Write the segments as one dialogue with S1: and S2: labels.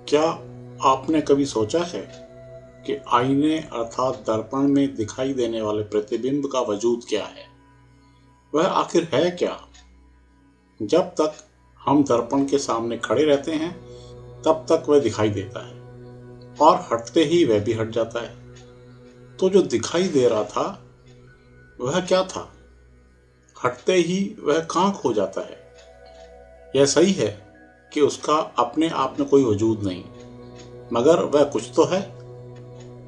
S1: क्या आपने कभी सोचा है कि आईने अर्थात दर्पण में दिखाई देने वाले प्रतिबिंब का वजूद क्या है? वह आखिर है क्या? जब तक हम दर्पण के सामने खड़े रहते हैं तब तक वह दिखाई देता है और हटते ही वह भी हट जाता है। तो जो दिखाई दे रहा था वह क्या था? हटते ही वह कहाँ खो जाता है? यह सही है कि उसका अपने आप में कोई वजूद नहीं, मगर वह कुछ तो है।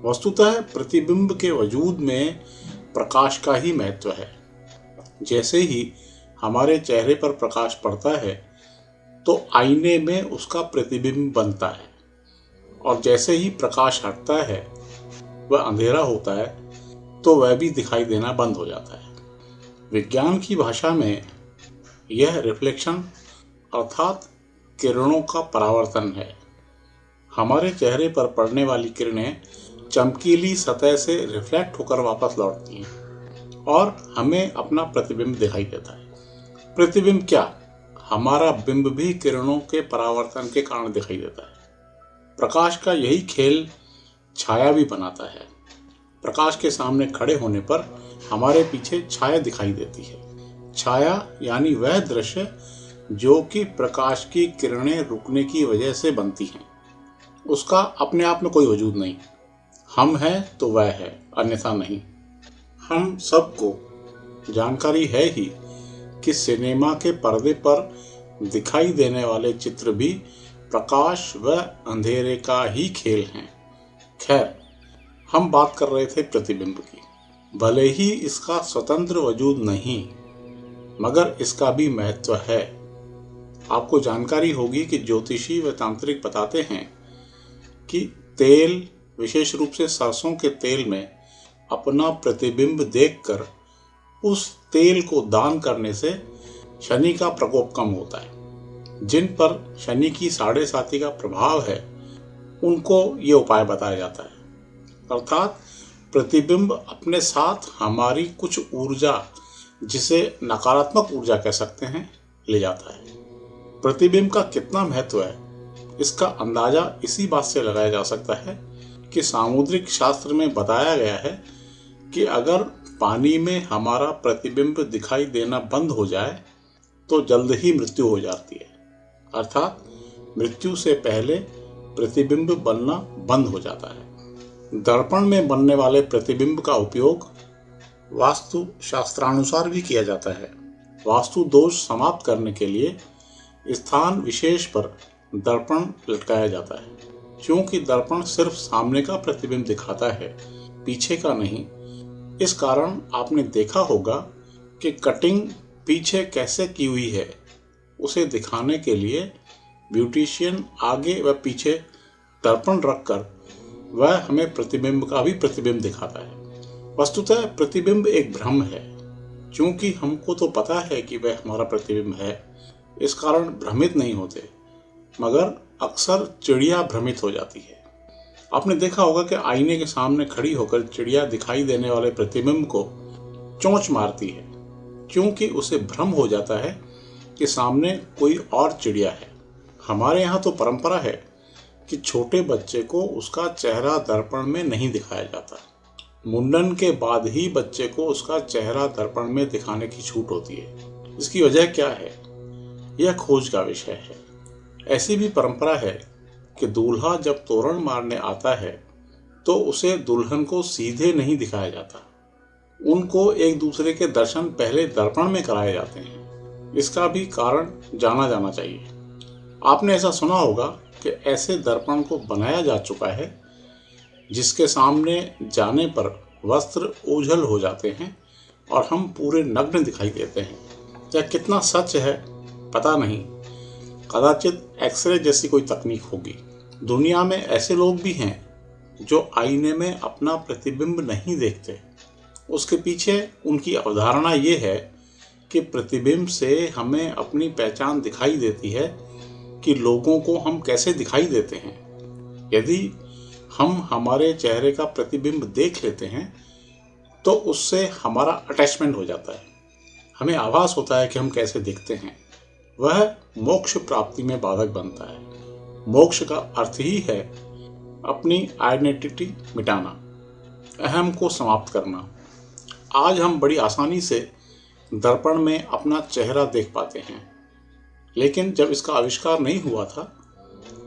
S1: वस्तुतः प्रतिबिंब के वजूद में प्रकाश का ही महत्व है। जैसे ही हमारे चेहरे पर प्रकाश पड़ता है तो आईने में उसका प्रतिबिंब बनता है, और जैसे ही प्रकाश हटता है, वह अंधेरा होता है, तो वह भी दिखाई देना बंद हो जाता है। विज्ञान की भाषा में यह रिफ्लेक्शन अर्थात किरणों का परावर्तन है। हमारे चेहरे पर पड़ने वाली किरणें चमकीली सतह से रिफ्लेक्ट होकर वापस लौटती हैं और हमें अपना प्रतिबिंब दिखाई देता है। प्रतिबिंब क्या, हमारा बिंब भी किरणों के परावर्तन के कारण दिखाई देता है। प्रकाश का यही खेल छाया भी बनाता है। प्रकाश के सामने खड़े होने पर हमारे पीछे छाया दिखाई देती है। छाया यानी वह दृश्य जो कि प्रकाश की किरणें रुकने की वजह से बनती हैं। उसका अपने आप में कोई वजूद नहीं। हम हैं तो वह है, अन्यथा नहीं। हम सबको जानकारी है ही कि सिनेमा के पर्दे पर दिखाई देने वाले चित्र भी प्रकाश व अंधेरे का ही खेल हैं। खैर, हम बात कर रहे थे प्रतिबिंब की। भले ही इसका स्वतंत्र वजूद नहीं, मगर इसका भी महत्व है। आपको जानकारी होगी कि ज्योतिषी व तांत्रिक बताते हैं कि तेल, विशेष रूप से सरसों के तेल में अपना प्रतिबिंब देखकर उस तेल को दान करने से शनि का प्रकोप कम होता है। जिन पर शनि की 7.5 का प्रभाव है, उनको ये उपाय बताया जाता है। अर्थात प्रतिबिंब अपने साथ हमारी कुछ ऊर्जा, जिसे नकारात्मक ऊर्जा कह सकते हैं, ले जाता है। प्रतिबिंब का कितना महत्व है, इसका अंदाजा इसी बात से लगाया जा सकता है कि सामुद्रिक शास्त्र में बताया गया है कि अगर पानी में हमारा प्रतिबिंब दिखाई देना बंद हो जाए तो जल्द ही मृत्यु हो जाती है। अर्थात मृत्यु से पहले प्रतिबिंब बनना बंद हो जाता है। दर्पण में बनने वाले प्रतिबिंब का उपयोग वास्तु शास्त्रानुसार भी किया जाता है। वास्तु दोष समाप्त करने के लिए स्थान विशेष पर दर्पण लटकाया जाता है। क्योंकि दर्पण सिर्फ सामने का प्रतिबिंब दिखाता है, पीछे का नहीं। इस कारण आपने देखा होगा कि कटिंग पीछे कैसे की हुई है, उसे दिखाने के लिए ब्यूटिशियन आगे व पीछे दर्पण रखकर वह हमें प्रतिबिंब का भी प्रतिबिंब दिखाता है। वस्तुतः प्रतिबिंब एक भ्रम है। क्योंकि हमको तो पता है कि वह हमारा प्रतिबिंब है, इस कारण भ्रमित नहीं होते, मगर अक्सर चिड़िया भ्रमित हो जाती है। आपने देखा होगा कि आईने के सामने खड़ी होकर चिड़िया दिखाई देने वाले प्रतिबिंब को चोंच मारती है, क्योंकि उसे भ्रम हो जाता है कि सामने कोई और चिड़िया है। हमारे यहाँ तो परंपरा है कि छोटे बच्चे को उसका चेहरा दर्पण में नहीं दिखाया जाता। मुंडन के बाद ही बच्चे को उसका चेहरा दर्पण में दिखाने की छूट होती है। इसकी वजह क्या है, यह खोज का विषय है। ऐसी भी परंपरा है कि दूल्हा जब तोरण मारने आता है तो उसे दुल्हन को सीधे नहीं दिखाया जाता। उनको एक दूसरे के दर्शन पहले दर्पण में कराए जाते हैं। इसका भी कारण जाना जाना चाहिए। आपने ऐसा सुना होगा कि ऐसे दर्पण को बनाया जा चुका है जिसके सामने जाने पर वस्त्र ओझल हो जाते हैं और हम पूरे नग्न दिखाई देते हैं। यह कितना सच है पता नहीं, कदाचित एक्सरे जैसी कोई तकनीक होगी। दुनिया में ऐसे लोग भी हैं जो आईने में अपना प्रतिबिंब नहीं देखते। उसके पीछे उनकी अवधारणा ये है कि प्रतिबिंब से हमें अपनी पहचान दिखाई देती है कि लोगों को हम कैसे दिखाई देते हैं। यदि हम हमारे चेहरे का प्रतिबिंब देख लेते हैं तो उससे हमारा अटैचमेंट हो जाता है। हमें आभास होता है कि हम कैसे दिखते हैं। वह मोक्ष प्राप्ति में बाधक बनता है। मोक्ष का अर्थ ही है अपनी आइडेंटिटी मिटाना, अहम को समाप्त करना। आज हम बड़ी आसानी से दर्पण में अपना चेहरा देख पाते हैं, लेकिन जब इसका आविष्कार नहीं हुआ था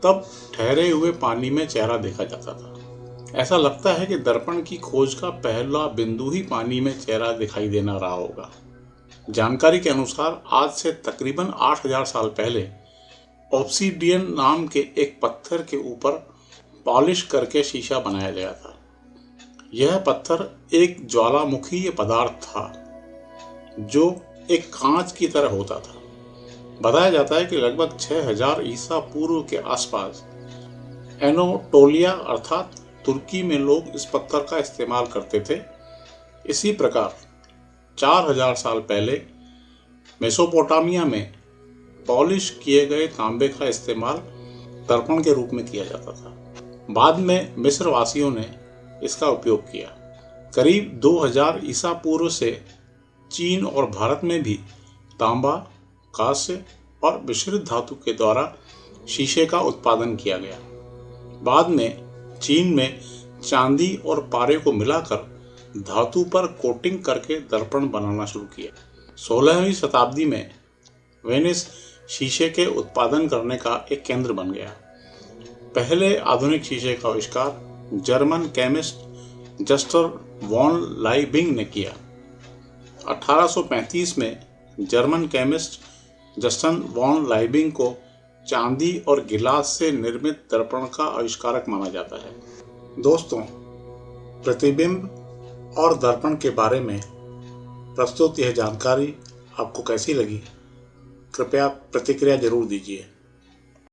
S1: तब ठहरे हुए पानी में चेहरा देखा जाता था। ऐसा लगता है कि दर्पण की खोज का पहला बिंदु ही पानी में चेहरा दिखाई देना रहा होगा। जानकारी के अनुसार आज से तकरीबन 8000 साल पहले ऑब्सीडियन नाम के एक पत्थर के ऊपर पॉलिश करके शीशा बनाया गया था। यह पत्थर एक ज्वालामुखीय पदार्थ था जो एक कांच की तरह होता था। बताया जाता है कि लगभग 6000 ईसा पूर्व के आसपास एनाटोलिया अर्थात तुर्की में लोग इस पत्थर का इस्तेमाल करते थे। इसी प्रकार 4000 साल पहले मेसोपोटामिया में पॉलिश किए गए तांबे का इस्तेमाल दर्पण के रूप में किया जाता था। बाद में मिस्र वासियों ने इसका उपयोग किया। करीब 2000 ईसा पूर्व से चीन और भारत में भी तांबा, कांस्य और मिश्रित धातु के द्वारा शीशे का उत्पादन किया गया। बाद में चीन में चांदी और पारे को मिलाकर धातु पर कोटिंग करके दर्पण बनाना शुरू किया। 16वीं शताब्दी में वेनिस शीशे के उत्पादन करने का एक केंद्र बन गया। पहले आधुनिक शीशे का आविष्कार जर्मन केमिस्ट जस्टर वॉन लाइबिंग ने किया। 1835 में जर्मन केमिस्ट जस्टन वॉन लाइबिंग को चांदी और गिलास से निर्मित दर्पण का आविष्कारक माना जाता है। दोस्तों, प्रतिबिंब और दर्पण के बारे में प्रस्तुत यह जानकारी आपको कैसी लगी? कृपया प्रतिक्रिया जरूर दीजिए।